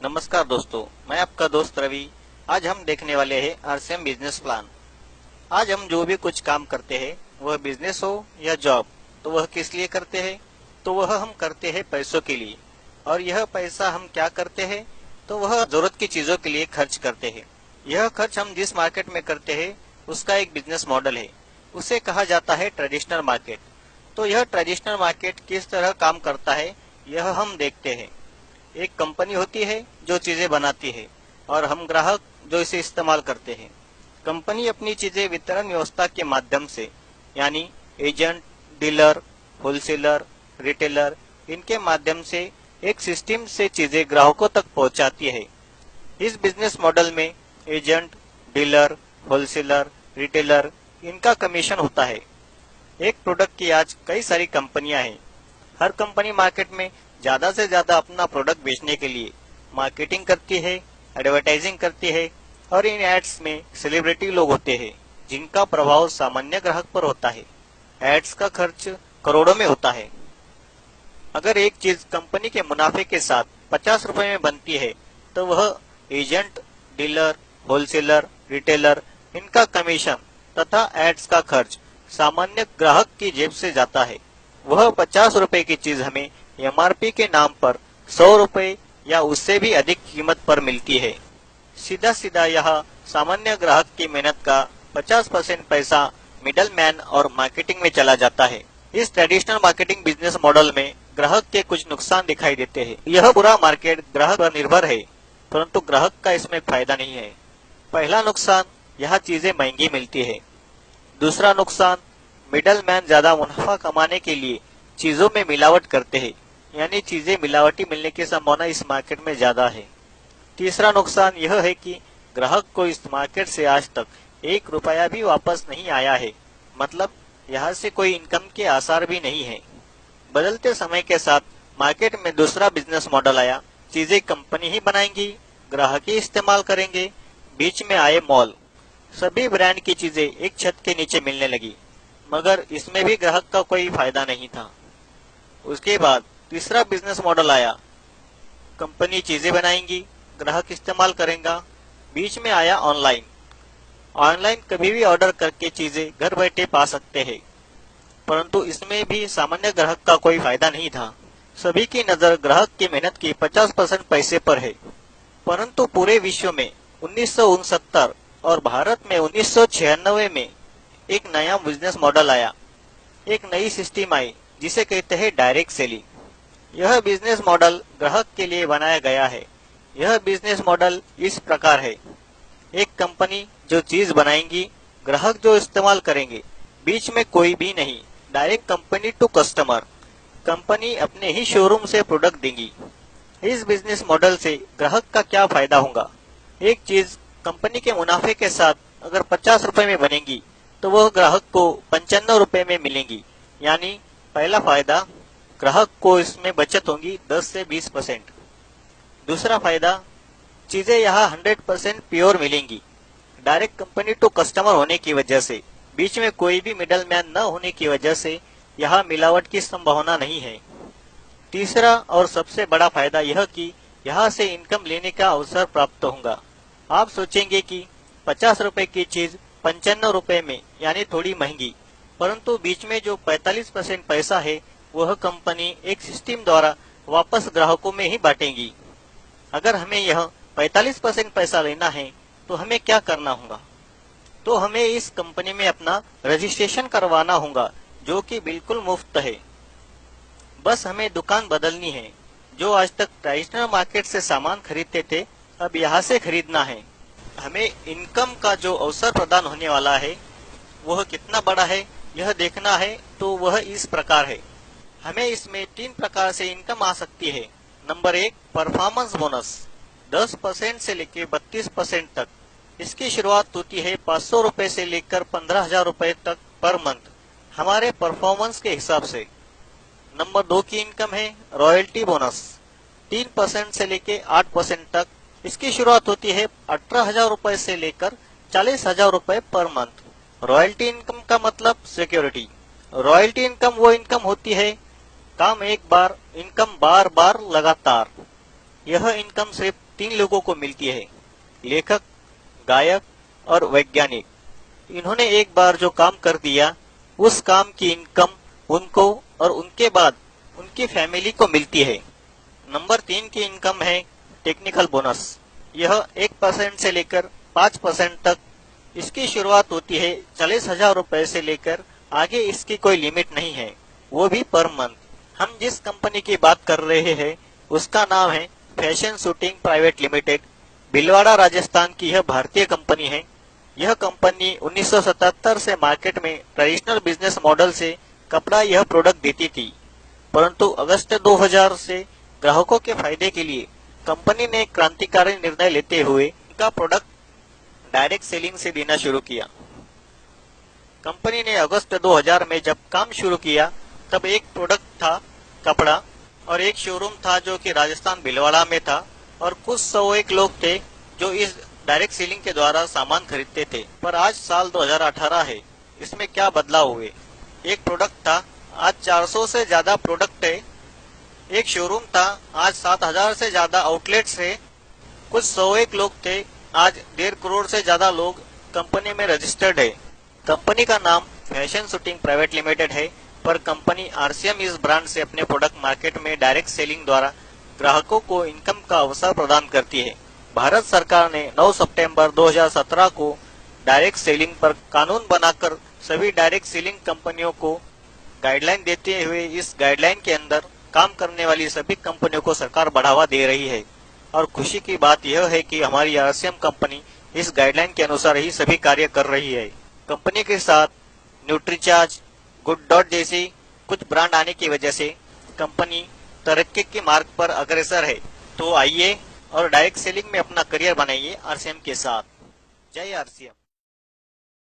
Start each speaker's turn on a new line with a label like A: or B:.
A: नमस्कार दोस्तों, मैं आपका दोस्त रवि। आज हम देखने वाले हैं आरसीएम बिजनेस प्लान। आज हम जो भी कुछ काम करते हैं, वह बिजनेस हो या जॉब, तो वह किस लिए करते हैं? तो वह हम करते हैं पैसों के लिए। और यह पैसा हम क्या करते हैं? तो वह जरूरत की चीजों के लिए खर्च करते हैं। यह खर्च हम जिस मार्केट में करते हैं, उसका एक बिजनेस मॉडल है। उसे कहा जाता है ट्रेडिशनल मार्केट। तो यह ट्रेडिशनल मार्केट किस तरह काम करता है, यह हम देखते हैं। एक कंपनी होती है जो चीजें बनाती है और हम ग्राहक जो इसे इस्तेमाल करते हैं। कंपनी अपनी चीजें वितरण व्यवस्था के माध्यम से, यानी एजेंट, डीलर, होलसेलर, रिटेलर, इनके माध्यम से एक सिस्टम से चीजें ग्राहकों तक पहुंचाती है। इस बिजनेस मॉडल में एजेंट, डीलर, होलसेलर, रिटेलर, इनका कमीशन होता है। एक प्रोडक्ट की आज कई सारी कंपनियां हैं। हर कंपनी मार्केट में ज्यादा से ज्यादा अपना प्रोडक्ट बेचने के लिए मार्केटिंग करती है, एडवर्टाइजिंग करती है और इन एड्स में सेलिब्रिटी लोग होते हैं जिनका प्रभाव सामान्य ग्राहक पर होता है। एड्स का खर्च करोड़ों में होता है। अगर एक चीज कंपनी के मुनाफे के साथ 50 रुपए में बनती है, तो वह एजेंट, डीलर, होलसेलर, रिटेलर, इनका कमीशन तथा एड्स का खर्च सामान्य ग्राहक की जेब से जाता है। वह 50 रुपए की चीज हमें एमआरपी के नाम पर 100 रुपए या उससे भी अधिक कीमत पर मिलती है। सीधा सीधा यह सामान्य ग्राहक की मेहनत का 50% पैसा मिडल मैन और मार्केटिंग में चला जाता है। इस ट्रेडिशनल मार्केटिंग बिजनेस मॉडल में ग्राहक के कुछ नुकसान दिखाई देते हैं। यह पूरा मार्केट ग्राहक पर निर्भर है, परंतु ग्राहक का इसमें फायदा नहीं है। पहला नुकसान, यह चीजें महंगी मिलती है। दूसरा नुकसान, मिडल मैन ज्यादा मुनाफा कमाने के लिए चीजों में मिलावट करते हैं, यानी चीजें मिलावटी मिलने की संभावना इस मार्केट में ज्यादा है। तीसरा नुकसान यह है कि ग्राहक को इस मार्केट से आज तक 1 रुपया भी वापस नहीं आया है, मतलब यहाँ से कोई इनकम के आसार भी नहीं है। बदलते समय के साथ मार्केट में दूसरा बिजनेस मॉडल आया। चीजें कंपनी ही बनाएंगी, ग्राहक ही इस्तेमाल करेंगे। बीच में आए मॉल। सभी ब्रांड की चीजें एक छत के नीचे मिलने लगी, मगर इसमें भी ग्राहक का कोई फायदा नहीं था। उसके बाद तीसरा बिजनेस मॉडल आया। कंपनी चीजें बनाएंगी, ग्राहक इस्तेमाल करेगा। बीच में आया ऑनलाइन। ऑनलाइन कभी भी ऑर्डर करके चीजें घर बैठे पा सकते हैं, परंतु इसमें भी सामान्य ग्राहक का कोई फायदा नहीं था। सभी की नजर ग्राहक की मेहनत की 50% पैसे पर है। परंतु पूरे विश्व में 1969 और भारत में 1996 में एक नया बिजनेस मॉडल आया। एक नई सिस्टम आई जिसे कहते हैं डायरेक्ट सेलिंग। यह बिजनेस मॉडल ग्राहक के लिए बनाया गया है। यह बिजनेस मॉडल इस प्रकार है। एक कंपनी जो चीज बनाएंगी, ग्राहक जो इस्तेमाल करेंगे, बीच में कोई भी नहीं। Direct company to customer. Company अपने ही शोरूम से प्रोडक्ट देंगी। इस बिजनेस मॉडल से ग्राहक का क्या फायदा होगा? एक चीज कंपनी के मुनाफे के साथ अगर 50 रुपए में बनेगी, तो वह ग्राहक को 95 रुपए में मिलेंगी। यानी पहला फायदा, ग्राहक को इसमें बचत होगी 10 से 20%। दूसरा फायदा, चीजें यहाँ 100% प्योर मिलेंगी। डायरेक्ट कंपनी टू कस्टमर होने की वजह से, बीच में कोई भी मिडल मैन न होने की वजह से यहाँ मिलावट की संभावना नहीं है। तीसरा और सबसे बड़ा फायदा यह कि यहाँ से इनकम लेने का अवसर प्राप्त होगा। आप सोचेंगे कि 50 रुपए की चीज 95 रुपए में, यानी थोड़ी महंगी, परंतु बीच में जो 45% पैसा है, वह कंपनी एक सिस्टम द्वारा वापस ग्राहकों में ही बांटेगी। अगर हमें यह 45% पैसा लेना है, तो हमें क्या करना होगा? तो हमें इस कंपनी में अपना रजिस्ट्रेशन करवाना होगा, जो कि बिल्कुल मुफ्त है। बस हमें दुकान बदलनी है। जो आज तक ट्रेडिशनल मार्केट से सामान खरीदते थे, अब यहाँ से खरीदना है। हमें इनकम का जो अवसर प्रदान होने वाला है, वह कितना बड़ा है, यह देखना है। तो वह इस प्रकार है। हमें इसमें 3 प्रकार से इनकम आ सकती है। नंबर 1, परफॉर्मेंस बोनस 10% से लेकर 32% तक। इसकी शुरुआत होती है 500 रुपए से लेकर 15,000 रुपए तक पर मंथ, हमारे परफॉर्मेंस के हिसाब से। नंबर 2 की इनकम है रॉयल्टी बोनस, 3% से लेकर 8% तक। इसकी शुरुआत होती है 18,000 रुपए से लेकर 40,000 रुपए पर मंथ। रॉयल्टी इनकम का मतलब सिक्योरिटी। रॉयल्टी इनकम वो इनकम होती है, काम एक बार, इनकम बार बार लगातार। यह इनकम सिर्फ तीन लोगों को मिलती है, लेखक, गायक और वैज्ञानिक। इन्होंने एक बार जो काम कर दिया, उस काम की इनकम उनको और उनके बाद उनकी फैमिली को मिलती है। नंबर 3 की इनकम है टेक्निकल बोनस। यह 1% से लेकर 5% तक इसकी शुरुआत होती है। 40,000 रुपए से लेकर आगे इसकी कोई लिमिट नहीं है, वो भी पर मंथ। हम जिस कंपनी की बात कर रहे हैं उसका नाम है fashion shooting private limited. Bhilwara Rajasthan की यह भारतीय कंपनी है। यह कंपनी 1977 से मार्केट में ट्रेडिशनल बिजनेस मॉडल से कपड़ा यह प्रोडक्ट देती थी, परंतु अगस्त 2000 से ग्राहकों के फायदे के लिए कंपनी ने क्रांतिकारी निर्णय लेते हुए इनका प्रोडक्ट डायरेक्ट सेलिंग से देना शुरू किया। कंपनी ने अगस्त 2000 में जब काम शुरू किया तब एक प्रोडक्ट था कपड़ा और एक शोरूम था जो कि राजस्थान भिलवाड़ा में था, और कुछ 101 लोग थे जो इस डायरेक्ट सेलिंग के द्वारा सामान खरीदते थे। पर आज साल 2018 है, इसमें क्या बदलाव हुए? एक प्रोडक्ट था, आज 400 से ज्यादा प्रोडक्ट है। एक शोरूम था, आज 7000 से ज्यादा आउटलेट्स है। कुछ 101 लोग थे, आज 1.5 करोड़ से ज्यादा लोग कंपनी में रजिस्टर्ड है। कंपनी का नाम फैशन शूटिंग प्राइवेट लिमिटेड है, पर कंपनी आरसीएम इस ब्रांड से अपने प्रोडक्ट मार्केट में डायरेक्ट सेलिंग द्वारा ग्राहकों को इनकम का अवसर प्रदान करती है। भारत सरकार ने 9 सितंबर 2017 को डायरेक्ट सेलिंग पर कानून बनाकर सभी डायरेक्ट सेलिंग कंपनियों को गाइडलाइन देते हुए इस गाइडलाइन के अंदर काम करने वाली सभी कंपनियों को सरकार बढ़ावा दे रही है। और खुशी की बात यह है कि हमारी आरसीएम कंपनी इस गाइडलाइन के अनुसार ही सभी कार्य कर रही है। कंपनी के साथ न्यूट्रीचार्ज, गुड डॉट जैसी कुछ ब्रांड आने की वजह से कंपनी तरक्की के मार्ग पर अग्रसर है। तो आइए और डायरेक्ट सेलिंग में अपना करियर बनाइए आरसीएम के साथ। जय आरसीएम।